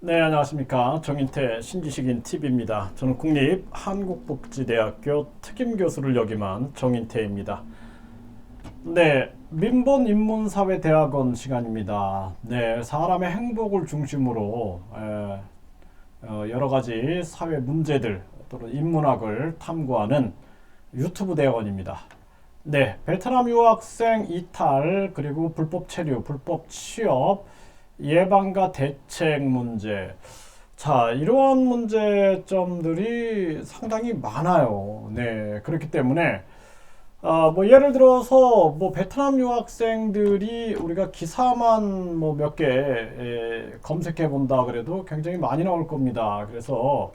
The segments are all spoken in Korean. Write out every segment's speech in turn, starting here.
네, 안녕하십니까. 정인태 신지식인 TV입니다. 저는 국립한국복지대학교 특임교수를 역임한 정인태입니다. 네, 민본인문사회대학원 시간입니다. 네, 사람의 행복을 중심으로 여러 가지 사회 문제들 또는 인문학을 탐구하는 유튜브 대학원입니다. 네, 베트남 유학생 이탈 그리고 불법 체류, 불법 취업, 예방과 대책 문제. 자, 이러한 문제점들이 상당히 많아요. 네, 그렇기 때문에 뭐 예를 들어서 뭐 베트남 유학생들이 우리가 기사만 뭐 몇 개 검색해 본다 그래도 굉장히 많이 나올 겁니다. 그래서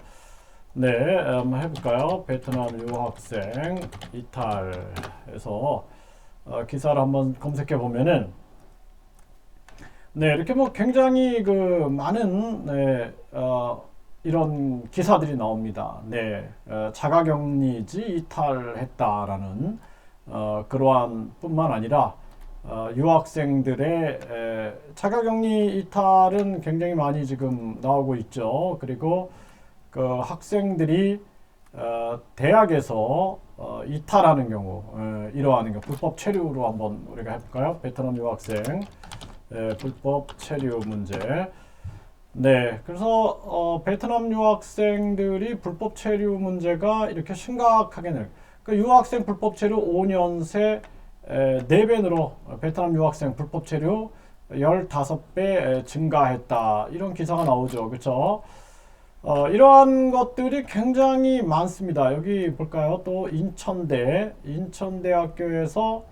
네, 한번 해볼까요? 베트남 유학생 이탈해서 기사를 한번 검색해 보면은 네, 이렇게 뭐 굉장히 그 많은 이런 기사들이 나옵니다. 네, 자가격리지 이탈했다라는 그러한 뿐만 아니라 유학생들의 자가격리 이탈은 굉장히 많이 지금 나오고 있죠. 그리고 그 학생들이 대학에서 이탈하는 경우, 이러한 경우 불법 체류로 한번 우리가 해볼까요? 베트남 유학생 불법 체류 문제. 네, 그래서 베트남 유학생들이 불법 체류 문제가 이렇게 심각하게는 그 유학생 불법 체류 5년 새 4배로 베트남 유학생 불법 체류 15배 증가했다. 이런 기사가 나오죠. 그렇죠? 이러한 것들이 굉장히 많습니다. 여기 볼까요? 또 인천대학교에서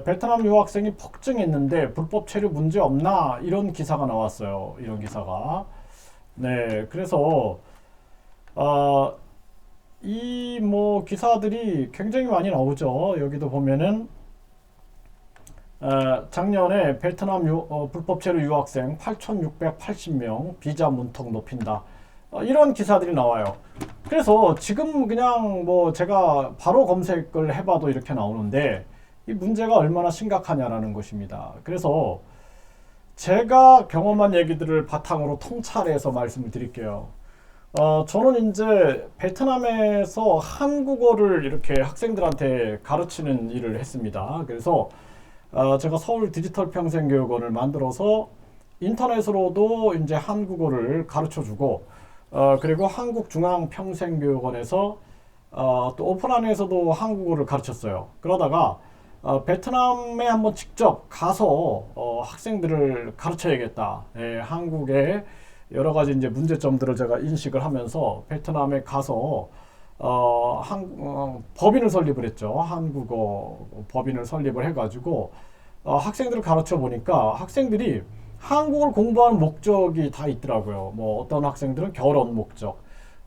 베트남 유학생이 폭증했는데 불법 체류 문제 없나? 이런 기사가 나왔어요. 이런 기사가. 네, 그래서 이 뭐 기사들이 굉장히 많이 나오죠. 여기도 보면은 작년에 베트남 불법 체류 유학생 8,680명 비자 문턱 높인다. 이런 기사들이 나와요. 그래서 지금 그냥 뭐 제가 바로 검색을 해봐도 이렇게 나오는데 이 문제가 얼마나 심각하냐라는 것입니다. 그래서 제가 경험한 얘기들을 바탕으로 통찰해서 말씀을 드릴게요. 저는 이제 베트남에서 한국어를 이렇게 학생들한테 가르치는 일을 했습니다. 그래서 제가 서울 디지털 평생교육원을 만들어서 인터넷으로도 이제 한국어를 가르쳐주고 그리고 한국중앙평생교육원에서 또 오프라인에서도 한국어를 가르쳤어요. 그러다가 베트남에 한번 직접 가서 학생들을 가르쳐야겠다. 예, 한국의 여러 가지 이제 문제점들을 제가 인식을 하면서 베트남에 가서 법인을 설립을 했죠. 한국어 법인을 설립을 해가지고 학생들을 가르쳐 보니까 학생들이 한국어를 공부하는 목적이 다 있더라고요. 뭐 어떤 학생들은 결혼 목적,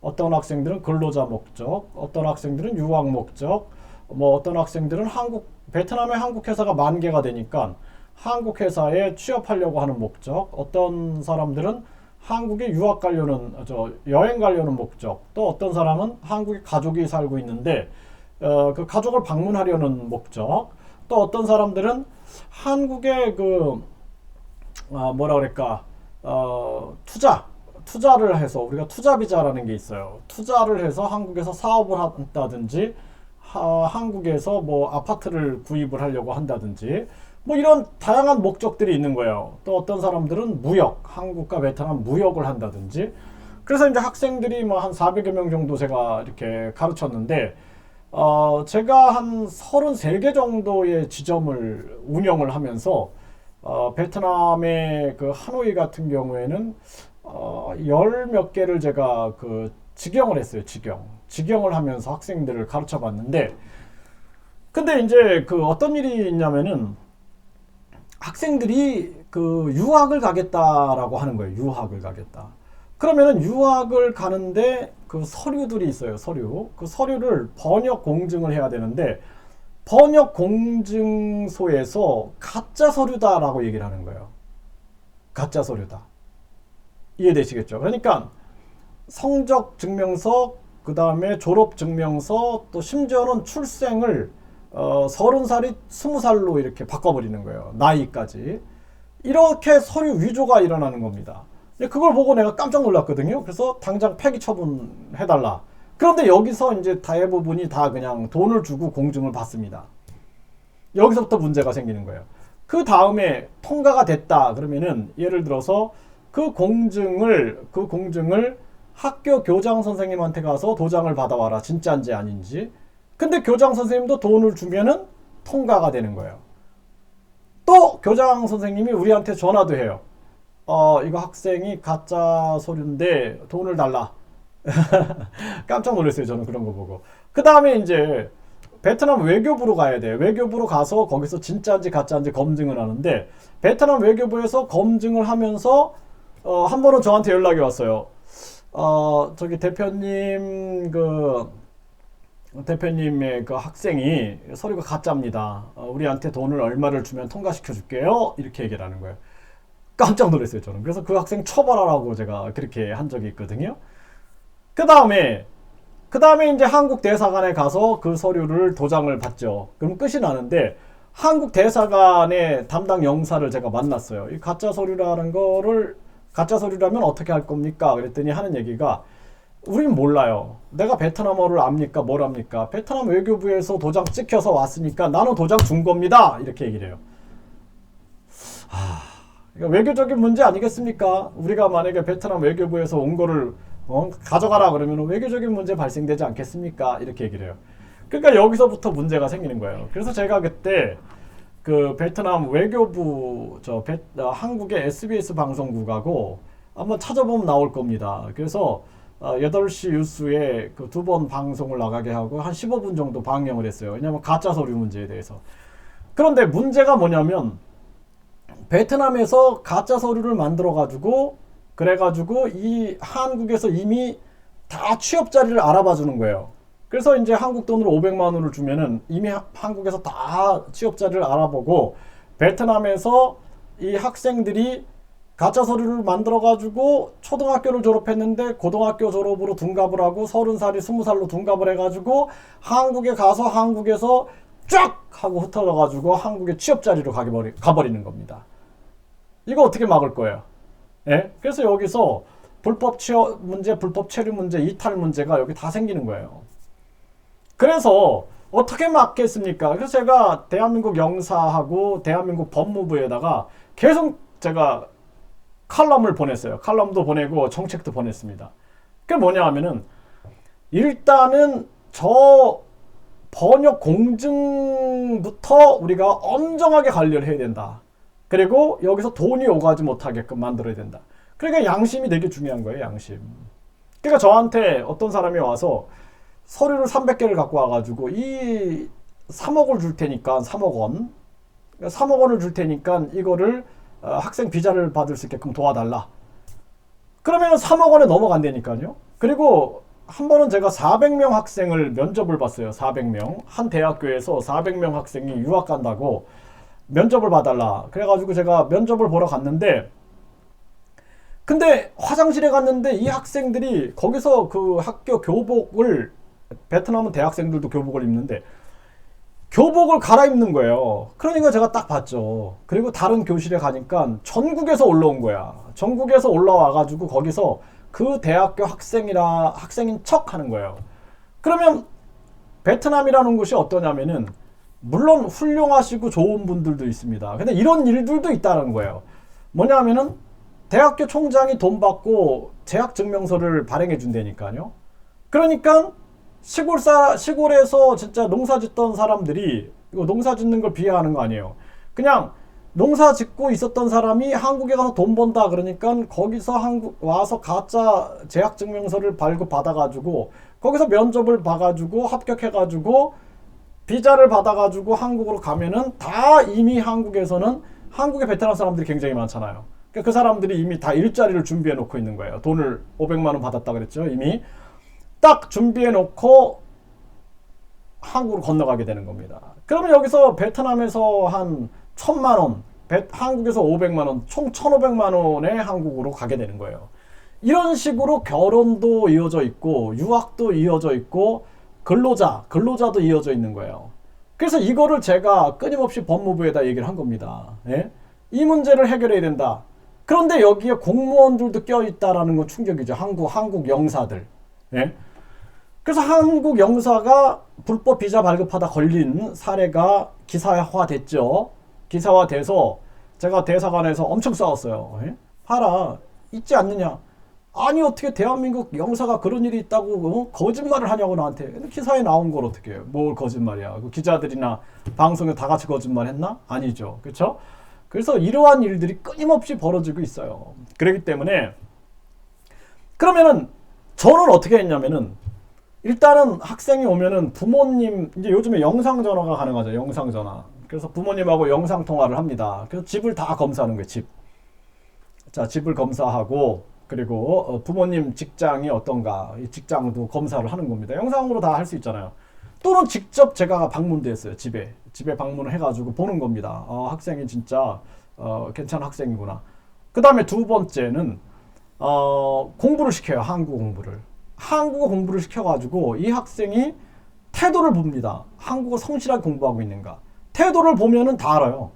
어떤 학생들은 근로자 목적, 어떤 학생들은 유학 목적, 뭐 어떤 학생들은 베트남의 한국 회사가 10,000개가 되니까 한국 회사에 취업하려고 하는 목적, 어떤 사람들은 한국에 유학 가려는 여행 가려는 목적, 또 어떤 사람은 한국에 가족이 살고 있는데 그 가족을 방문하려는 목적, 또 어떤 사람들은 한국에 뭐라 그럴까 투자를 해서 우리가 투자 비자라는 게 있어요. 투자를 해서 한국에서 사업을 한다든지 한국에서 뭐 아파트를 구입을 하려고 한다든지 뭐 이런 다양한 목적들이 있는 거예요. 또 어떤 사람들은 무역, 한국과 베트남 무역을 한다든지. 그래서 이제 학생들이 뭐 한 400여 명 정도 제가 이렇게 가르쳤는데 제가 한 33개 정도의 지점을 운영을 하면서 베트남의 그 하노이 같은 경우에는 열 몇 개를 제가 그 직영을 했어요. 직영을 하면서 학생들을 가르쳐 봤는데 근데 이제 그 어떤 일이 있냐면은 학생들이 그 유학을 가겠다라고 하는 거예요. 유학을 가겠다. 그러면은 유학을 가는데 그 서류들이 있어요. 그 서류를 번역 공증을 해야 되는데 번역 공증소에서 가짜 서류다라고 얘기를 하는 거예요. 가짜 서류다. 이해되시겠죠? 그러니까 성적 증명서, 그 다음에 졸업 증명서, 또 심지어는 출생을 30살이 20살로 이렇게 바꿔버리는 거예요. 나이까지. 이렇게 서류 위조가 일어나는 겁니다. 근데 그걸 보고 내가 깜짝 놀랐거든요. 그래서 당장 폐기 처분해달라. 그런데 여기서 이제 대부분이 다 그냥 돈을 주고 공증을 받습니다. 여기서부터 문제가 생기는 거예요. 그 다음에 통과가 됐다 그러면은 예를 들어서 그 공증을 학교 교장 선생님한테 가서 도장을 받아와라. 진짜인지 아닌지. 근데 교장 선생님도 돈을 주면은 통과가 되는 거예요. 또 교장 선생님이 우리한테 전화도 해요. 이거 학생이 가짜 서류인데 돈을 달라. 깜짝 놀랐어요. 저는 그런 거 보고. 그 다음에 이제 베트남 외교부로 가야 돼요. 외교부로 가서 거기서 진짜인지 가짜인지 검증을 하는데 베트남 외교부에서 검증을 하면서 한 번은 저한테 연락이 왔어요. 저기 대표님의 그 학생이 서류가 가짜입니다. 우리한테 돈을 얼마를 주면 통과시켜 줄게요. 이렇게 얘기를 하는 거예요. 깜짝 놀랐어요, 저는. 그래서 그 학생 처벌하라고 제가 그렇게 한 적이 있거든요. 그 다음에 이제 한국 대사관에 가서 그 서류를 도장을 받죠. 그럼 끝이 나는데 한국 대사관의 담당 영사를 제가 만났어요. 이 가짜 서류라는 거를 가짜 서류라면 어떻게 할 겁니까? 그랬더니 하는 얘기가 우린 몰라요. 내가 베트남어를 압니까? 뭘 압니까? 베트남 외교부에서 도장 찍혀서 왔으니까 나는 도장 준 겁니다. 이렇게 얘기를 해요. 그러니까 외교적인 문제 아니겠습니까? 우리가 만약에 베트남 외교부에서 온 거를 가져가라 그러면 외교적인 문제 발생되지 않겠습니까? 이렇게 얘기를 해요. 그러니까 여기서부터 문제가 생기는 거예요. 그래서 제가 그때 그 베트남 외교부 한국의 SBS 방송국하고 한번 찾아보면 나올 겁니다. 그래서 8시 뉴스에 그 2번 방송을 나가게 하고 한 15분 정도 방영을 했어요. 왜냐면 가짜 서류 문제에 대해서. 그런데 문제가 뭐냐면 베트남에서 가짜 서류를 만들어 가지고 그래가지고 이 한국에서 이미 다 취업 자리를 알아봐 주는 거예요. 그래서 이제 한국 돈으로 500만 원을 주면은 이미 한국에서 다 취업 자리를 알아보고 베트남에서 이 학생들이 가짜 서류를 만들어 가지고 초등학교를 졸업했는데 고등학교 졸업으로 둔갑을 하고 30살이 20살로 둔갑을 해가지고 한국에 가서 한국에서 쫙 하고 흩어져 가지고 한국의 취업 자리로 가버리는 겁니다. 이거 어떻게 막을 거예요? 예? 그래서 여기서 불법 취업 문제, 불법 체류 문제, 이탈 문제가 여기 다 생기는 거예요. 그래서 어떻게 막겠습니까? 그래서 제가 대한민국 영사하고 대한민국 법무부에다가 계속 제가 칼럼을 보냈어요. 칼럼도 보내고 정책도 보냈습니다. 그게 뭐냐 하면은 일단은 저 번역 공증부터 우리가 엄정하게 관리를 해야 된다. 그리고 여기서 돈이 오가지 못하게끔 만들어야 된다. 그러니까 양심이 되게 중요한 거예요. 양심. 그러니까 저한테 어떤 사람이 와서 서류를 300개를 갖고 와가지고 이 3억을 줄 테니까 3억 원 3억 원을 줄 테니까 이거를 학생 비자를 받을 수 있게끔 도와달라. 그러면 3억 원에 넘어간다니까요. 그리고 한 번은 제가 400명 학생을 면접을 봤어요. 400명. 한 대학교에서 400명 학생이 유학 간다고 면접을 봐달라. 그래가지고 제가 면접을 보러 갔는데 근데 화장실에 갔는데 이 학생들이 거기서 그 학교 교복을 베트남은 대학생들도 교복을 입는데 교복을 갈아입는 거예요. 그러니까 제가 딱 봤죠. 그리고 다른 교실에 가니까 전국에서 올라온 거야. 전국에서 올라와가지고 거기서 그 대학교 학생인 척 하는 거예요. 그러면 베트남이라는 곳이 어떠냐면은 물론 훌륭하시고 좋은 분들도 있습니다. 근데 이런 일들도 있다는 거예요. 뭐냐면은 대학교 총장이 돈 받고 재학 증명서를 발행해 준다니까요. 그러니까 시골에서 진짜 농사 짓던 사람들이 이거 농사 짓는 걸 비하하는 거 아니에요. 그냥 농사 짓고 있었던 사람이 한국에 가서 돈 번다 그러니까 거기서 한국 와서 가짜 재학 증명서를 발급받아가지고 거기서 면접을 봐가지고 합격해가지고 비자를 받아가지고 한국으로 가면은 다 이미 한국에서는 한국의 베트남 사람들이 굉장히 많잖아요. 그러니까 그 사람들이 이미 다 일자리를 준비해 놓고 있는 거예요. 돈을 500만 원 받았다 그랬죠. 이미 딱 준비해 놓고 한국으로 건너가게 되는 겁니다. 그러면 여기서 베트남에서 한 1000만 원, 한국에서 500만 원, 총 1500만 원에 한국으로 가게 되는 거예요. 이런 식으로 결혼도 이어져 있고 유학도 이어져 있고 근로자도 이어져 있는 거예요. 그래서 이거를 제가 끊임없이 법무부에다 얘기를 한 겁니다. 예? 이 문제를 해결해야 된다. 그런데 여기에 공무원들도 껴있다라는 건 충격이죠. 한국 영사들. 예? 그래서 한국 영사가 불법 비자 발급하다 걸린 사례가 기사화됐죠. 기사화돼서 제가 대사관에서 엄청 싸웠어요. 예? 봐라, 있지 않느냐. 아니 어떻게 대한민국 영사가 그런 일이 있다고 거짓말을 하냐고 나한테. 근데 기사에 나온 걸 어떻게 해요. 뭘 거짓말이야. 그 기자들이나 방송에 다 같이 거짓말했나? 아니죠. 그렇죠? 그래서 이러한 일들이 끊임없이 벌어지고 있어요. 그렇기 때문에 그러면은 저는 어떻게 했냐면은 일단은 학생이 오면은 부모님, 이제 요즘에 영상 전화가 가능하죠. 영상 전화. 그래서 부모님하고 영상 통화를 합니다. 그래서 집을 다 검사하는 거예요. 집. 자, 집을 검사하고 그리고 부모님 직장이 어떤가, 이 직장도 검사를 하는 겁니다. 영상으로 다 할 수 있잖아요. 또는 직접 제가 방문도 했어요. 집에 방문을 해가지고 보는 겁니다. 학생이 진짜 괜찮은 학생이구나. 그 다음에 두 번째는 공부를 시켜요. 한국어 공부를 시켜가지고 이 학생이 태도를 봅니다. 한국어 성실하게 공부하고 있는가. 태도를 보면은 다 알아요.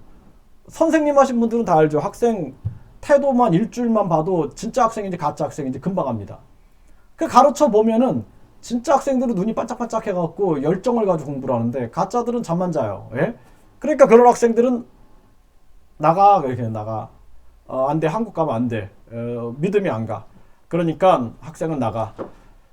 선생님 하신 분들은 다 알죠. 학생 태도만 일주일만 봐도 진짜 학생인지 가짜 학생인지 금방 압니다. 그 가르쳐 보면은 진짜 학생들은 눈이 반짝반짝 해갖고 열정을 가지고 공부를 하는데 가짜들은 잠만 자요. 예? 그러니까 그런 학생들은 나가, 이렇게 나가. 안 돼. 한국 가면 안 돼. 믿음이 안 가. 그러니까 학생은 나가.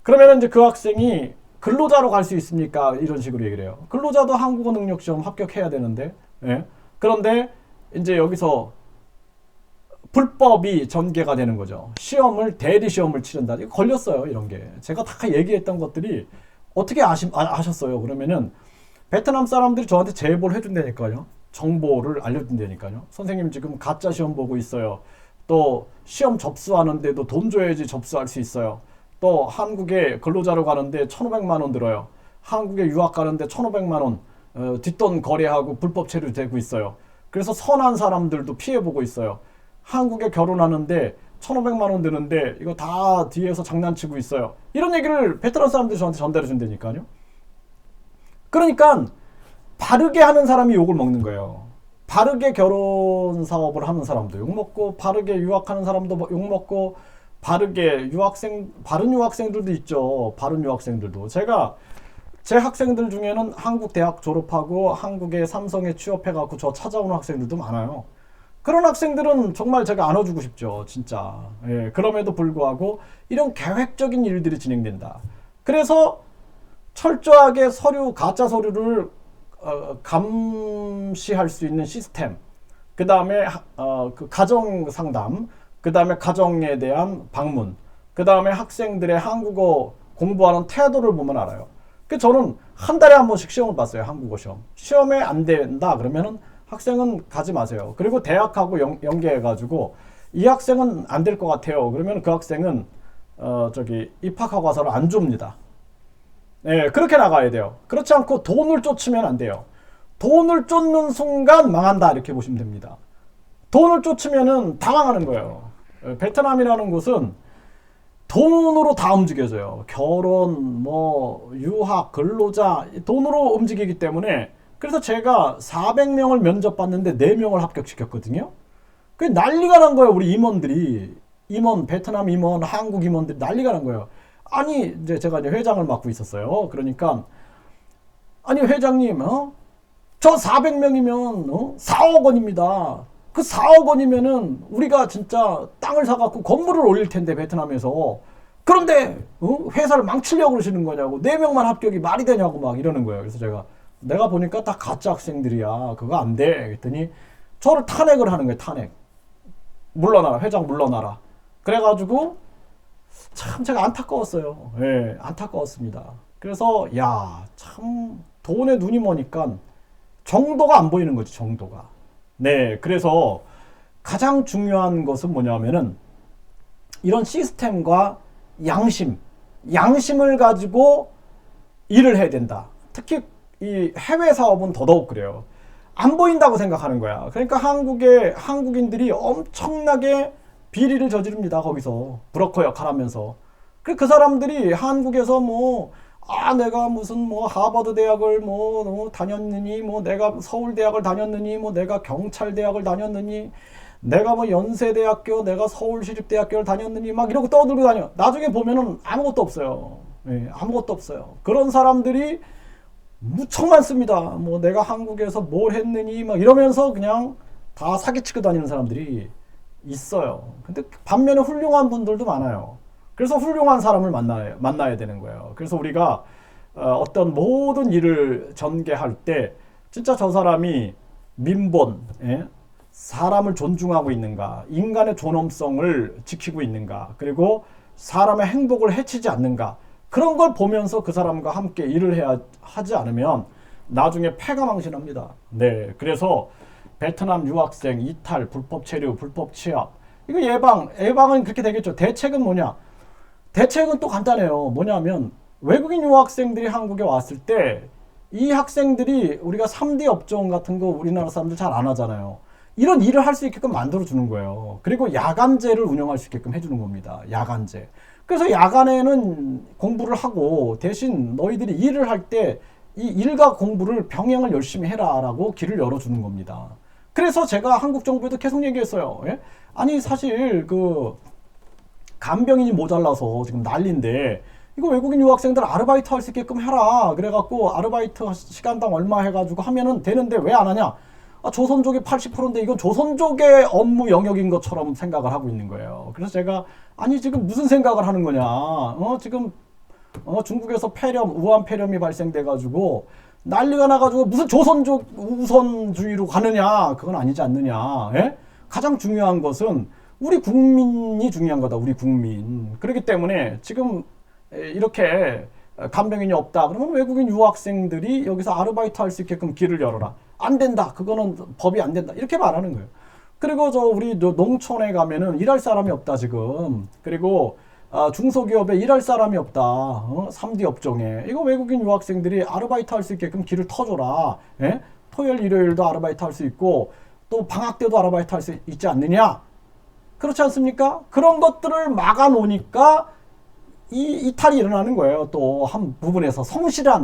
그러면 이제 그 학생이 근로자로 갈 수 있습니까? 이런 식으로 얘기를 해요. 근로자도 한국어 능력 시험 합격해야 되는데. 예? 그런데 이제 여기서 불법이 전개가 되는 거죠. 대리 시험을 치른다. 이거 걸렸어요. 이런 게. 제가 다 얘기했던 것들이 어떻게 아셨어요? 그러면은 베트남 사람들이 저한테 제보를 해준다니까요. 정보를 알려준다니까요. 선생님 지금 가짜 시험 보고 있어요. 또 시험 접수하는데도 돈 줘야지 접수할 수 있어요. 또 한국에 근로자로 가는데 1,500만 원 들어요. 한국에 유학 가는데 1,500만 원 뒷돈 거래하고 불법 체류되고 있어요. 그래서 선한 사람들도 피해보고 있어요. 한국에 결혼하는데 1,500만 원 드는데 이거 다 뒤에서 장난치고 있어요. 이런 얘기를 베트남 사람들이 저한테 전달해 준다니까요. 그러니까 바르게 하는 사람이 욕을 먹는 거예요. 바르게 결혼 사업을 하는 사람도 욕먹고, 바르게 유학하는 사람도 욕먹고, 바른 유학생들도 있죠. 바른 유학생들도. 제가 제 학생들 중에는 한국 대학 졸업하고 한국의 삼성에 취업해갖고 저 찾아오는 학생들도 많아요. 그런 학생들은 정말 제가 안아주고 싶죠. 진짜. 예, 그럼에도 불구하고 이런 계획적인 일들이 진행된다. 그래서 철저하게 가짜 서류를 감시할 수 있는 시스템, 그 다음에 그 가정 상담, 그 다음에 가정에 대한 방문, 그 다음에 학생들의 한국어 공부하는 태도를 보면 알아요. 그 저는 한 달에 한 번씩 시험을 봤어요. 한국어 시험. 시험에 안 된다 그러면은 학생은 가지 마세요. 그리고 대학하고 연계해가지고 이 학생은 안 될 것 같아요. 그러면 그 학생은 입학하고 와서는 안 줍니다. 네, 그렇게 나가야 돼요. 그렇지 않고 돈을 쫓으면 안 돼요. 돈을 쫓는 순간 망한다 이렇게 보시면 됩니다. 돈을 쫓으면은 다 망하는 거예요. 베트남이라는 곳은 돈으로 다 움직여져요. 결혼, 유학, 근로자 돈으로 움직이기 때문에. 그래서 제가 400명을 면접봤는데 4명을 합격시켰거든요. 그게 난리가 난 거예요. 우리 임원들이. 베트남 임원, 한국 임원들이 난리가 난 거예요. 아니, 이제 제가 이제 회장을 맡고 있었어요. 그러니까, 아니, 회장님, 저 400명이면 4억 원입니다. 그 4억 원이면은 우리가 진짜 땅을 사갖고 건물을 올릴 텐데, 베트남에서. 그런데, 회사를 망치려고 그러시는 거냐고. 4명만 합격이 말이 되냐고 막 이러는 거예요. 그래서 내가 보니까 다 가짜 학생들이야. 그거 안 돼. 그랬더니 저를 탄핵을 하는 거예요. 탄핵. 물러나라. 회장 물러나라. 그래가지고 참 제가 안타까웠어요. 예, 안타까웠습니다. 그래서 참 돈에 눈이 머니까 정도가 안 보이는 거지. 정도가. 네, 그래서 가장 중요한 것은 뭐냐면은 이런 시스템과 양심을 가지고 일을 해야 된다. 특히 이 해외 사업은 더더욱 그래요. 안 보인다고 생각하는 거야. 그러니까 한국인들이 엄청나게 비리를 저지릅니다. 거기서 브로커 역할 하면서. 그 사람들이 한국에서 내가 무슨 하버드 대학을 다녔느니, 내가 서울 대학을 다녔느니, 내가 경찰 대학을 다녔느니, 내가 뭐 연세대학교, 내가 서울시립대학교를 다녔느니 막 이러고 떠들고 다녀. 나중에 보면은 아무것도 없어요. 예, 아무것도 없어요. 그런 사람들이 무척 많습니다. 뭐 내가 한국에서 뭘 했느니 막 이러면서 그냥 다 사기치고 다니는 사람들이 있어요. 근데 반면에 훌륭한 분들도 많아요. 그래서 훌륭한 사람을 만나야 되는 거예요. 그래서 우리가 어떤 모든 일을 전개할 때 진짜 저 사람이 민본, 예? 사람을 존중하고 있는가, 인간의 존엄성을 지키고 있는가, 그리고 사람의 행복을 해치지 않는가, 그런 걸 보면서 그 사람과 함께 일을 하지 않으면 나중에 패가망신합니다. 네, 그래서 베트남 유학생 이탈, 불법 체류, 불법 취업, 이거 예방은 그렇게 되겠죠. 대책은 뭐냐? 대책은 또 간단해요. 뭐냐면 외국인 유학생들이 한국에 왔을 때 이 학생들이 우리가 3D 업종 같은 거 우리나라 사람들 잘 안 하잖아요. 이런 일을 할 수 있게끔 만들어 주는 거예요. 그리고 야간제를 운영할 수 있게끔 해주는 겁니다. 야간제. 그래서 야간에는 공부를 하고 대신 너희들이 일을 할 때 이 일과 공부를 병행을 열심히 해라라고 길을 열어주는 겁니다. 그래서 제가 한국 정부에도 계속 얘기했어요. 예? 아니 사실 그 간병인이 모자라서 지금 난리인데 이거 외국인 유학생들 아르바이트 할 수 있게끔 해라. 그래갖고 아르바이트 시간당 얼마 해가지고 하면은 되는데 왜 안 하냐? 아, 조선족이 80%인데 이건 조선족의 업무 영역인 것처럼 생각을 하고 있는 거예요. 그래서 제가 아니 지금 무슨 생각을 하는 거냐? 지금 중국에서 우한 폐렴이 발생돼가지고 난리가 나가지고 무슨 조선족 우선주의로 가느냐? 그건 아니지 않느냐? 예? 가장 중요한 것은 우리 국민이 중요한 거다. 우리 국민. 그렇기 때문에 지금 이렇게 간병인이 없다. 그러면 외국인 유학생들이 여기서 아르바이트 할 수 있게끔 길을 열어라. 안 된다. 그거는 법이 안 된다. 이렇게 말하는 거예요. 그리고 우리 농촌에 가면은 일할 사람이 없다 지금. 그리고 중소기업에 일할 사람이 없다. 3D 업종에. 이거 외국인 유학생들이 아르바이트 할 수 있게끔 길을 터줘라. 예? 토요일, 일요일도 아르바이트 할 수 있고 또 방학 때도 아르바이트 할 수 있지 않느냐? 그렇지 않습니까? 그런 것들을 막아놓으니까 이 이탈이 일어나는 거예요. 또 한 부분에서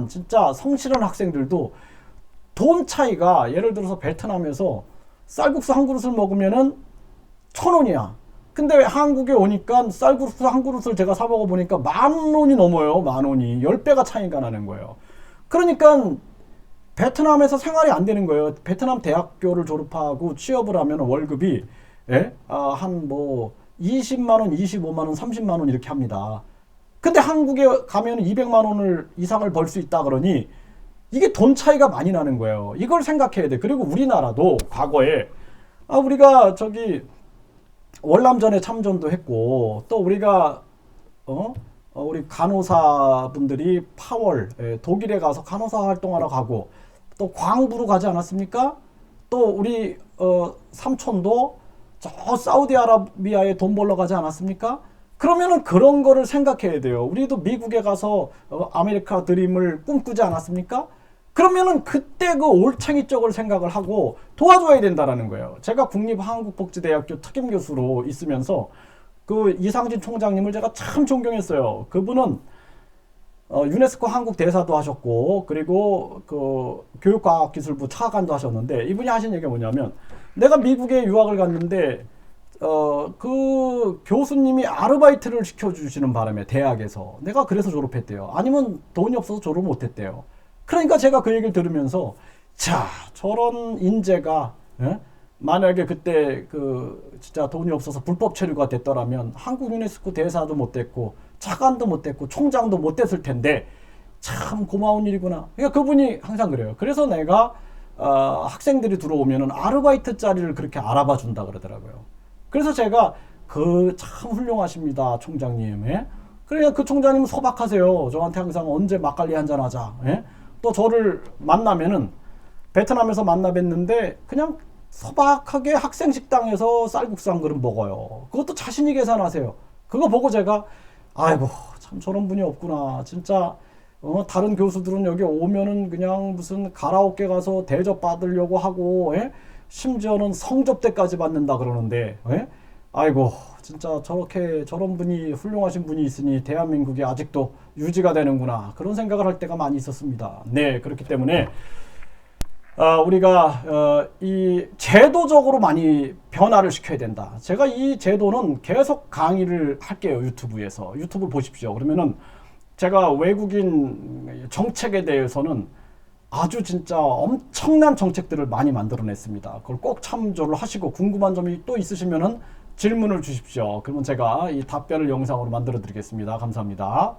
진짜 성실한 학생들도 돈 차이가 예를 들어서 베트남에서 쌀국수 한 그릇을 먹으면은 1,000원이야. 근데 한국에 오니까 쌀국수 한 그릇을 제가 사 먹어보니까 10,000원이 넘어요. 10,000원이. 10배가 차이가 나는 거예요. 그러니까 베트남에서 생활이 안 되는 거예요. 베트남 대학교를 졸업하고 취업을 하면 월급이 한 20만원, 25만원, 30만원 이렇게 합니다. 근데 한국에 가면 200만 원을 이상을 벌 수 있다 그러니 이게 돈 차이가 많이 나는 거예요. 이걸 생각해야 돼. 그리고 우리나라도 과거에 우리가 월남전에 참전도 했고 또 우리가 우리 간호사분들이 파월 독일에 가서 간호사 활동하러 가고 또 광부로 가지 않았습니까? 또 우리 삼촌도 저 사우디아라비아에 돈 벌러 가지 않았습니까? 그러면은 그런 거를 생각해야 돼요. 우리도 미국에 가서 아메리카 드림을 꿈꾸지 않았습니까? 그러면은 그때 그 올챙이 쪽을 생각을 하고 도와줘야 된다라는 거예요. 제가 국립한국복지대학교 특임교수로 있으면서 그 이상진 총장님을 제가 참 존경했어요. 그분은 유네스코 한국 대사도 하셨고 그리고 그 교육과학기술부 차관도 하셨는데 이분이 하신 얘기가 뭐냐면 내가 미국에 유학을 갔는데 그 교수님이 아르바이트를 시켜주시는 바람에 대학에서 내가 그래서 졸업했대요. 아니면 돈이 없어서 졸업 못했대요. 그러니까 제가 그 얘기를 들으면서 자 저런 인재가 만약에 그때 진짜 돈이 없어서 불법 체류가 됐더라면 한국 유네스코 대사도 못 됐고 차관도 못 됐고 총장도 못 됐을 텐데 참 고마운 일이구나. 그러니까 그분이 항상 그래요. 그래서 내가 학생들이 들어오면은 아르바이트 자리를 그렇게 알아봐 준다 그러더라고요. 그래서 제가 참 훌륭하십니다, 총장님. 예? 그러니까 그 총장님은 소박하세요. 저한테 항상 언제 막걸리 한잔 하자. 예? 또 저를 만나면은 베트남에서 만나 뵀는데 그냥 소박하게 학생 식당에서 쌀국수 한 그릇 먹어요. 그것도 자신이 계산하세요. 그거 보고 제가 아이고 참 저런 분이 없구나. 진짜 다른 교수들은 여기 오면은 그냥 무슨 가라오케 가서 대접 받으려고 하고 심지어는 성접대까지 받는다 그러는데 아이고 진짜 저런 분이 훌륭하신 분이 있으니 대한민국이 아직도 유지가 되는구나 그런 생각을 할 때가 많이 있었습니다. 네, 그렇기 때문에 우리가 이 제도적으로 많이 변화를 시켜야 된다. 제가 이 제도는 계속 강의를 할게요. 유튜브에서. 유튜브 보십시오. 그러면은 제가 외국인 정책에 대해서는 아주 진짜 엄청난 정책들을 많이 만들어냈습니다. 그걸 꼭 참조를 하시고 궁금한 점이 또 있으시면은 질문을 주십시오. 그러면 제가 이 답변을 영상으로 만들어 드리겠습니다. 감사합니다.